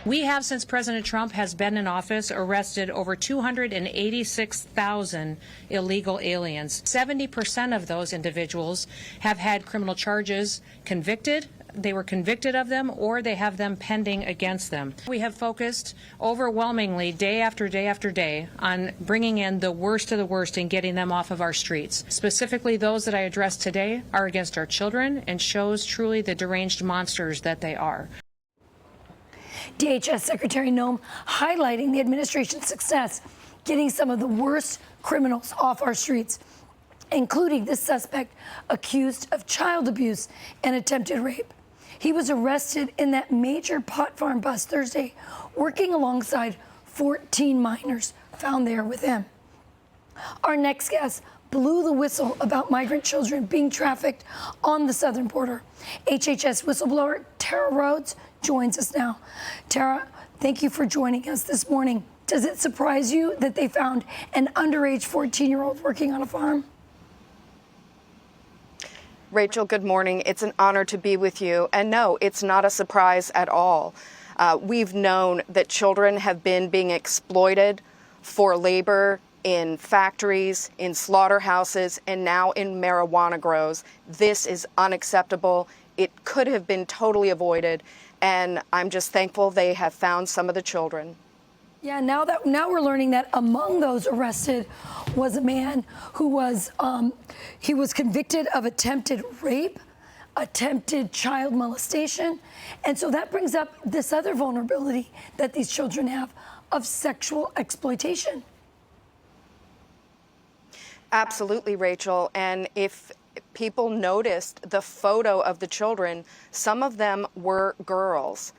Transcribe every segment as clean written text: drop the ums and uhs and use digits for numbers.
We have, since President Trump has been in office, arrested over 286,000 illegal aliens. 70% of those individuals have had criminal charges convicted. They were convicted of them, or they have them pending against them. We have focused overwhelmingly, day after day after day, on bringing in the worst of the worst and getting them off of our streets. Specifically, those that I addressed today are against our children and shows truly the deranged monsters that they are. DHS Secretary Noem highlighting the administration's success getting some of the worst criminals off our streets, including this suspect accused of child abuse and attempted rape. He was arrested in that major pot farm bus Thursday, working alongside 14 minors found there with him. Our next guest blew the whistle about migrant children being trafficked on the southern border. HHS whistleblower Tara Rodas joins us now. Tara, thank you for joining us this morning. Does it surprise you that they found an underage 14-year-old working on a farm? Rachel, good morning. It's an honor to be with you. And no, it's not a surprise at all. We've known that children have been being exploited for labor in factories, in slaughterhouses, and now in marijuana grows. This is unacceptable. It could have been totally avoided. And I'm just thankful they have found some of the children. Yeah, now we're learning that among those arrested was a man who was he was convicted of attempted rape, attempted child molestation, and so that brings up this other vulnerability that these children have of sexual exploitation. Absolutely, Rachel. And if people noticed the photo of the children, some of them were girls.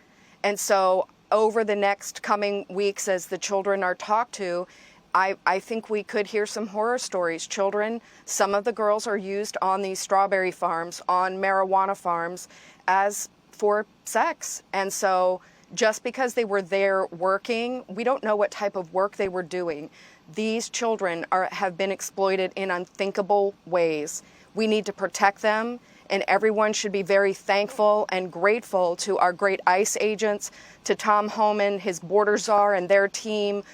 And so over the next coming weeks, as the children are talked to, I think we could hear some horror stories. Children, some of the girls are used on these strawberry farms, on marijuana farms, as for sex. And so just because they were there working, we don't know what type of work they were doing. These children have been exploited in unthinkable ways. We need to protect them, and everyone should be very thankful and grateful to our great ICE agents, to Tom Homan, his border czar, and their team,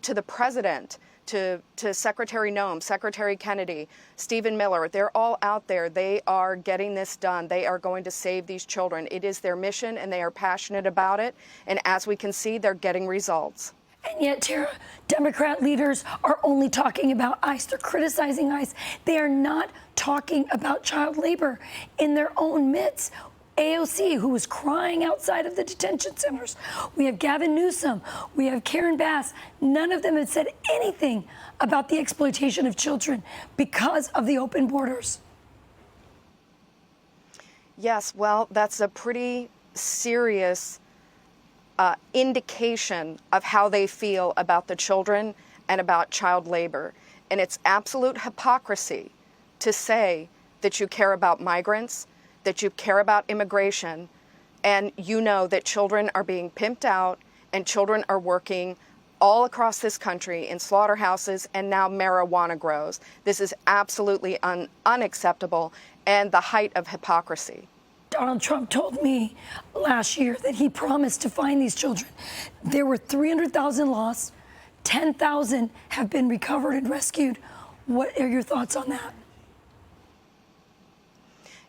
to the president, to Secretary Noem, Secretary Kennedy, Stephen Miller. They're all out there. They are getting this done. They are going to save these children. It is their mission, and they are passionate about it. And as we can see, they're getting results. And yet, Tara, Democrat leaders are only talking about ICE. They're criticizing ICE. They are not talking about child labor in their own midst. AOC, who was crying outside of the detention centers. We have Gavin Newsom. We have Karen Bass. None of them have said anything about the exploitation of children because of the open borders. Yes, well, that's a pretty serious indication of how they feel about the children and about child labor. And it's absolute hypocrisy to say that you care about migrants, that you care about immigration, and you know that children are being pimped out and children are working all across this country in slaughterhouses and now marijuana grows. This is absolutely unacceptable and the height of hypocrisy. Donald Trump told me last year that he promised to find these children. There were 300,000 lost, 10,000 have been recovered and rescued. What are your thoughts on that?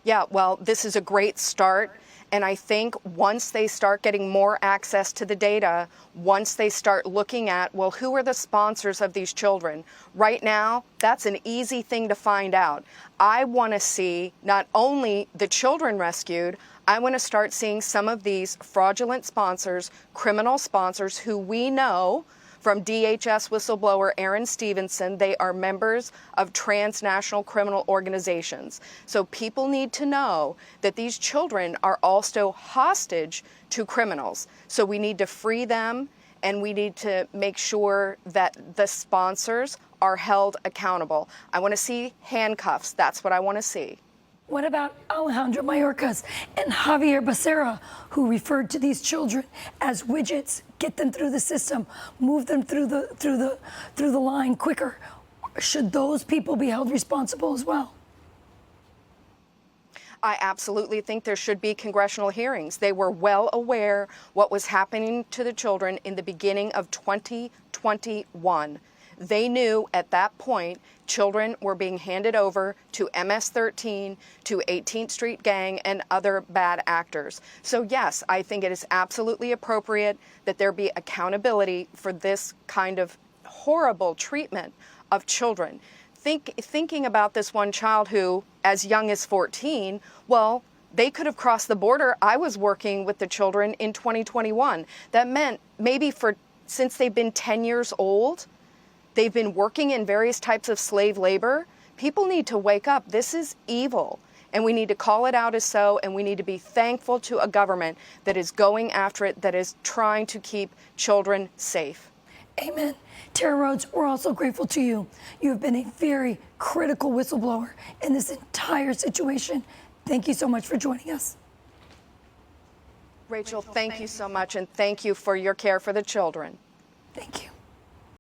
Yeah, well, this is a great start. And I think once they start getting more access to the data, once they start looking at, well, who are the sponsors of these children? Right now, that's an easy thing to find out. I want to see not only the children rescued, I want to start seeing some of these fraudulent sponsors, criminal sponsors who we know from DHS whistleblower Aaron Stevenson, they are members of transnational criminal organizations. So people need to know that these children are also hostage to criminals. So we need to free them, and we need to make sure that the sponsors are held accountable. I want to see handcuffs. That's what I want to see. What about Alejandro Mayorkas and Javier Becerra, who referred to these children as widgets? Get them through the system, move them through the line quicker. Should those people be held responsible as well? I absolutely think there should be congressional hearings. They were well aware what was happening to the children in the beginning of 2021. They knew at that point children were being handed over to MS-13, to 18th Street Gang, and other bad actors. So yes, I think it is absolutely appropriate that there be accountability for this kind of horrible treatment of children. Thinking about this one child who, as young as 14, well, they could have crossed the border. I was working with the children in 2021. That meant maybe since they've been 10 years old, they've been working in various types of slave labor. People need to wake up. This is evil, and we need to call it out as so, and we need to be thankful to a government that is going after it, that is trying to keep children safe. Amen. Tara Rodas, we're also grateful to you. You have been a very critical whistleblower in this entire situation. Thank you so much for joining us. Rachel, thank you so much, and thank you for your care for the children. Thank you.